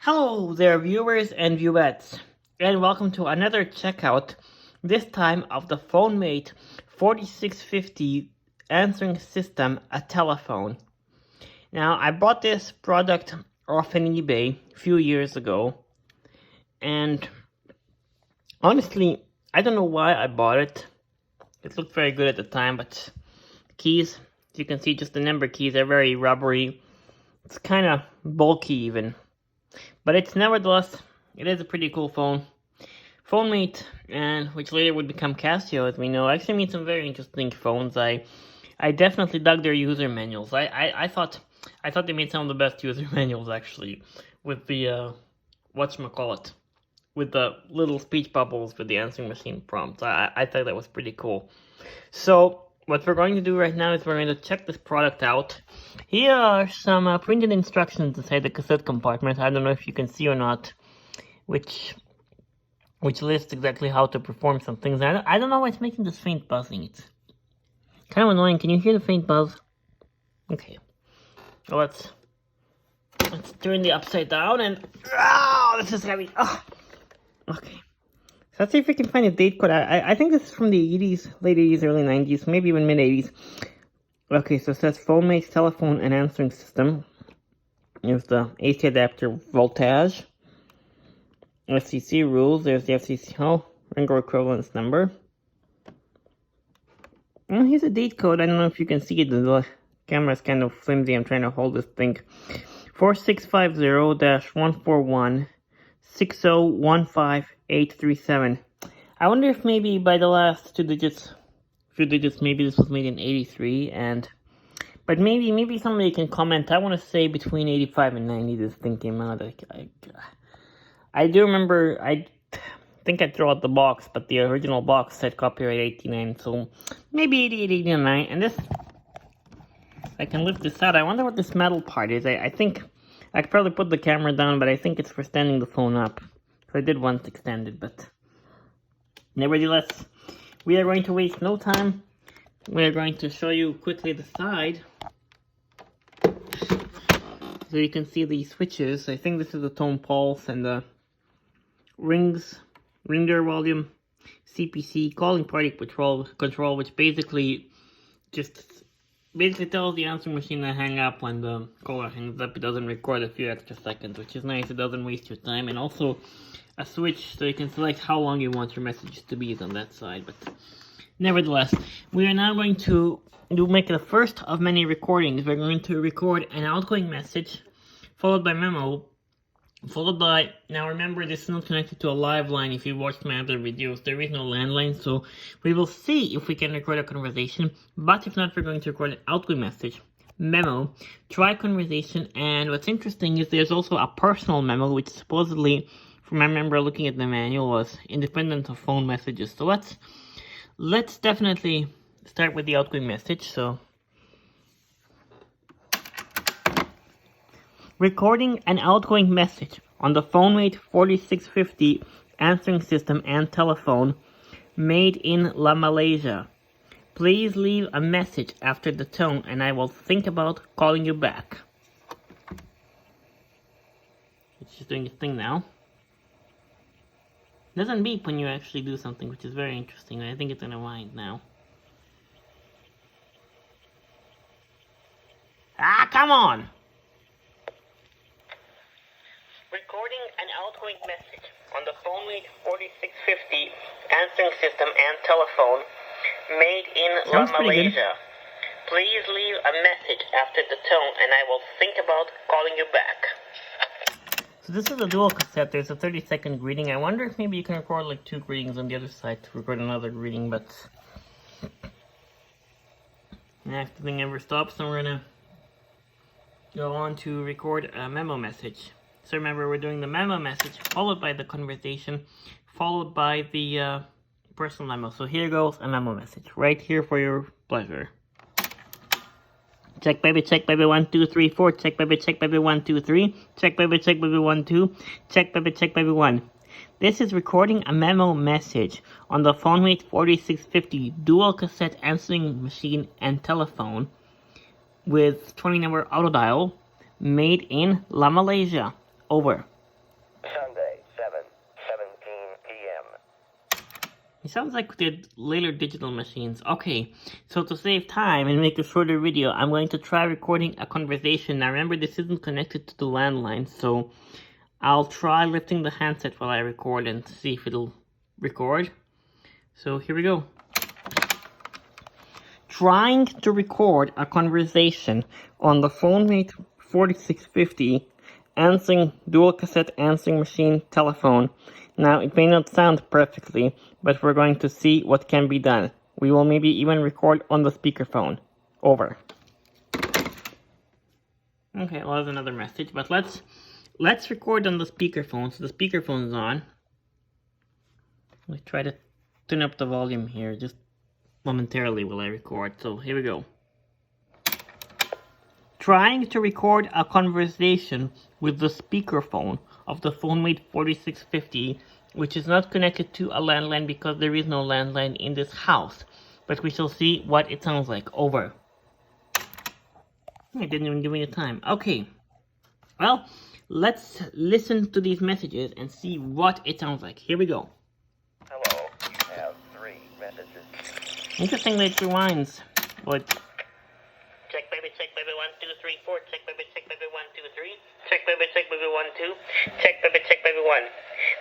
Hello there, viewers and viewettes, and welcome to another checkout, this time of the PhoneMate 4650 answering system, a telephone. Now, I bought this product off an eBay a few years ago, and honestly, I don't know why I bought it. It looked very good at the time, but the keys, as you can see, just the number keys are very rubbery. It's kind of bulky even. But it's nevertheless, it is a pretty cool phone. PhoneMate, and which later would become Casio, as we know, actually made some very interesting phones. I definitely dug their user manuals. I thought they made some of the best user manuals actually, with the whatchamacallit, with the little speech bubbles with the answering machine prompts. I thought that was pretty cool. So what we're going to do right now is we're going to check this product out. Here are some printed instructions inside the cassette compartment. I don't know if you can see or not, which lists exactly how to perform some things. I don't know why it's making this faint buzzing. It's kind of annoying. Can you hear the faint buzz? Okay. Well, let's turn the upside down and... Oh, this is heavy. Oh. Okay. So let's see if we can find a date code. I think this is from the 80s, late 80s, early 90s, maybe even mid 80s. Okay, so it says PhoneMate's telephone and answering system. There's the AC adapter voltage. FCC rules. There's the FCC Ringo equivalence number. Well, here's a date code. I don't know if you can see it. The camera's kind of flimsy. I'm trying to hold this thing. 4650-141-6015837. I wonder if maybe by the last few digits, maybe this was made in 83, but maybe somebody can comment. I want to say between 85 and 90 this thing came out. I do remember, I think I threw out the box, but the original box said copyright 89, so maybe 88, 89, and this, I can lift this out. I wonder what this metal part is. I think, I could probably put the camera down, but I think it's for standing the phone up. So I did once extend it, but nevertheless, we are going to waste no time. We are going to show you quickly the side. So you can see the switches. I think this is the tone pulse and the rings, ringer volume, CPC, calling party control, which basically tells the answering machine to hang up when the caller hangs up. It doesn't record a few extra seconds, which is nice. It doesn't waste your time. And also a switch so you can select how long you want your messages to be on that side. But nevertheless, we are now going to make the first of many recordings. We're going to record an outgoing message, followed by memo, followed by, now remember this is not connected to a live line. If you watched my other videos, there is no landline, so we will see if we can record a conversation, but if not, we're going to record an outgoing message, memo, try conversation, and what's interesting is there's also a personal memo, which supposedly, from I remember looking at the manual, was independent of phone messages. So let's definitely start with the outgoing message. So recording an outgoing message on the PhoneMate 4650 answering system and telephone made in Malaysia. Please leave a message after the tone and I will think about calling you back. It's just doing its thing now. It doesn't beep when you actually do something, which is very interesting. I think it's gonna wind now. Ah, come on! Recording an outgoing message on the PhoneMate 4650 answering system and telephone made in Malaysia. Please leave a message after the tone and I will think about calling you back. So this is a dual cassette. There's a 30-second greeting. I wonder if maybe you can record like 2 greetings on the other side to record another greeting, but if the thing ever stops, then we're gonna go on to record a memo message. So remember, we're doing the memo message, followed by the conversation, followed by the personal memo. So here goes a memo message, right here for your pleasure. Check baby 1 2 3 4. Check baby 1 2 3. Check baby 1 2. Check baby 1. This is recording a memo message on the PhoneMate 4650 dual cassette answering machine and telephone with 20 number auto dial made in Malaysia. Over. It sounds like the later digital machines. Okay, so to save time and make a shorter video, I'm going to try recording a conversation. Now remember, this isn't connected to the landline, so I'll try lifting the handset while I record and see if it'll record. So here we go. Trying to record a conversation on the PhoneMate 4650 dual cassette answering machine telephone. Now, it may not sound perfectly, but we're going to see what can be done. We will maybe even record on the speakerphone. Over. Okay, well, there's another message, but let's record on the speakerphone. So the speakerphone's on. Let's try to turn up the volume here just momentarily while I record. So here we go. Trying to record a conversation with the speakerphone of the PhoneMate 4650, which is not connected to a landline because there is no landline in this house. But we shall see what it sounds like. Over. It didn't even give me the time. Okay. Well, let's listen to these messages and see what it sounds like. Here we go. Hello, you have 3 messages. Interestingly, it rewinds. But check baby 1 2 3 4. Check baby 1 2 3. Check baby 1 2. Check baby 1.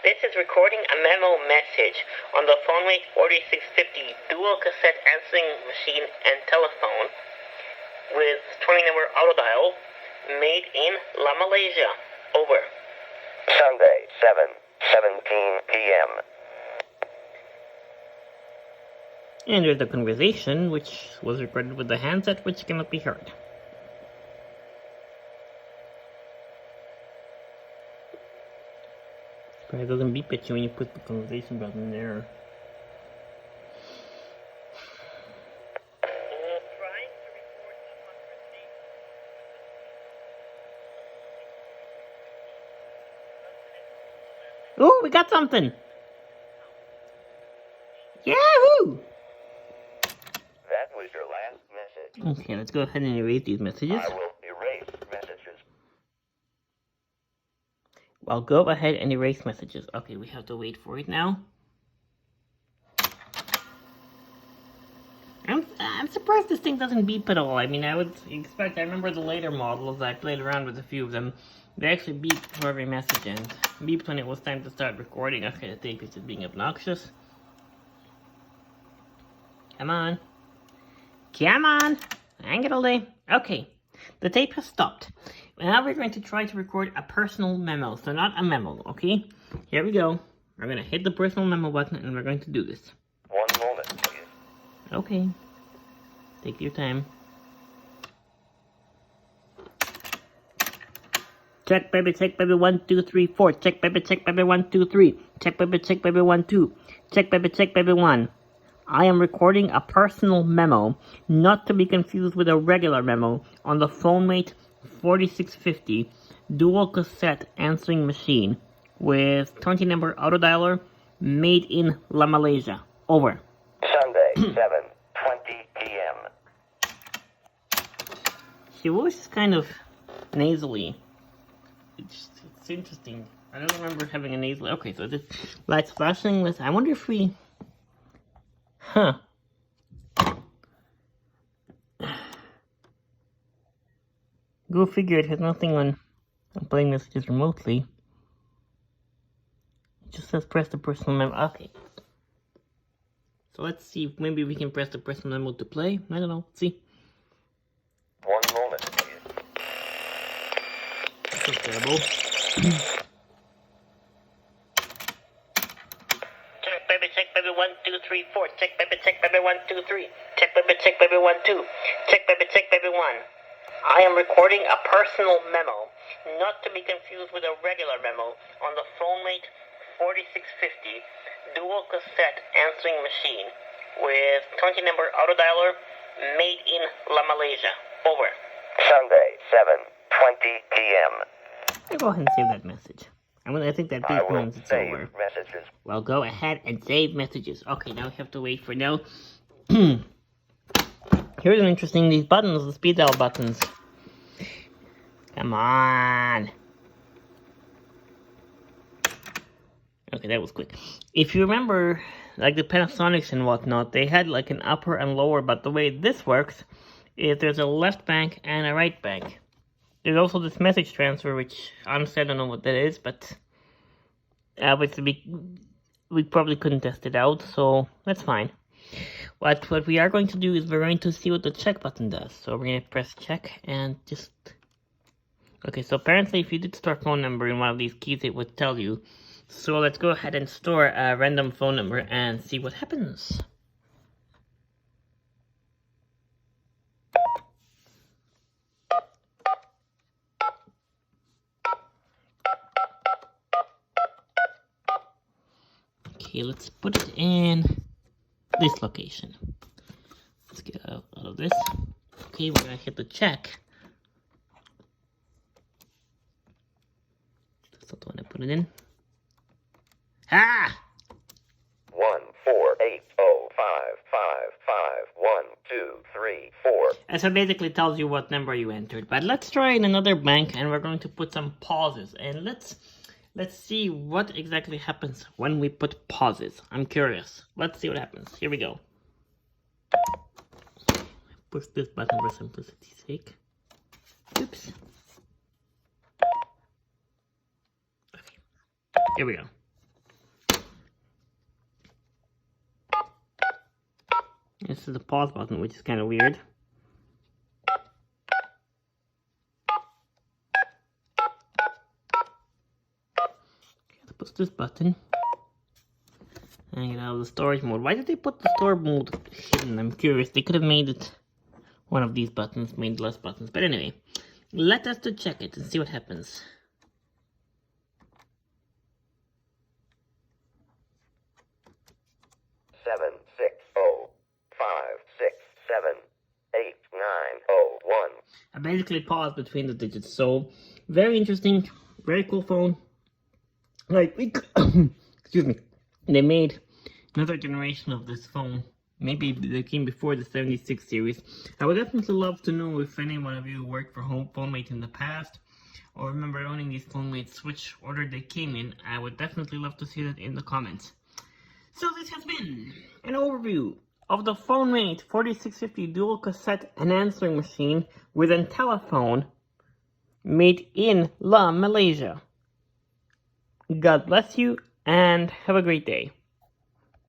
This is recording a memo message on the PhoneMate 4650 dual cassette answering machine and telephone with 20 number auto dial, made in Malaysia. Over. Sunday, 7:17 p.m. And there's the conversation, which was recorded with the handset, which cannot be heard. But it doesn't beep at you when you put the conversation button there. Oh, we got something! Yahoo! That was your last message. Okay, let's go ahead and erase these messages. I will erase messages. Well, go ahead and erase messages. Okay, we have to wait for it now. I'm surprised this thing doesn't beep at all. I mean, I would expect, I remember the later models, I played around with a few of them. They actually beeped for every message and beeped when it was time to start recording. Okay, the tape is just being obnoxious. Come on. Come on! Hang it all day. Okay, the tape has stopped. Now we're going to try to record a personal memo. So not a memo, okay? Here we go. We're going to hit the personal memo button and we're going to do this. 1 moment, please. Okay. Take your time. Check baby 1 2 3 4. Check baby 1 2 3. Check baby 1 2. Check baby 1. I am recording a personal memo, not to be confused with a regular memo, on the PhoneMate 4650 dual cassette answering machine with 20 number auto dialer, made in Malaysia. Over. Sunday, 7:20 p.m. She was kind of nasally. It's interesting. I don't remember having a nasal. Okay, so this lights flashing with. I wonder if we. Huh. Go figure, it has nothing on playing messages remotely. It just says press the personal memo. Okay. So let's see if maybe we can press the personal memo to play. I don't know. Let's see. 1 moment, please. That's terrible. Check baby 1 2 3 4. Check baby 1 2 3. Check baby 1 2. Check baby 1. I am recording a personal memo, not to be confused with a regular memo, on the PhoneMate 4650 dual cassette answering machine with 20 number auto dialer, made in Malaysia. Over. Sunday, 7:20 p.m. I'll go ahead and save that message. I think that I beep will means it's save over. messages. Well, go ahead and save messages. Okay, now we have to wait for now. Here's an interesting, these buttons, the speed dial buttons. Come on. Okay, that was quick. If you remember like the Panasonics and whatnot, they had like an upper and lower, but the way this works is there's a left bank and a right bank. There's also this message transfer, which honestly I don't know what that is, but obviously we probably couldn't test it out, so that's fine. What we are going to do is we're going to see what the check button does. So we're going to press check and just... Okay, so apparently if you did store a phone number in one of these keys, it would tell you. So let's go ahead and store a random phone number and see what happens. Okay, let's put it in this location. Let's get out of this. Okay, we're gonna hit the check. That's not the one I put it in. Ah! 14805555123 And so basically tells you what number you entered. But let's try in another bank, and we're going to put some pauses. And let's see what exactly happens when we put pauses. I'm curious. Let's see what happens. Here we go. Push this button for simplicity's sake. Oops. Okay. Here we go. This is the pause button, which is kind of weird. Let's push this button and get out of the storage mode. Why did they put the storage mode hidden? I'm curious. They could have made it one of these buttons, made less buttons. But anyway, let us to check it and see what happens. Seven, 6, 0, 5, 6, 7, 8, 9, 0, 1. I basically paused between the digits, so very interesting, very cool phone. Like, excuse me, they made another generation of this phone. Maybe they came before the 76 series. I would definitely love to know if any one of you worked for PhoneMate in the past, or remember owning these PhoneMates, which order they came in. I would definitely love to see that in the comments. So this has been an overview of the PhoneMate 4650 dual cassette and answering machine with a telephone made in Malaysia. God bless you and have a great day.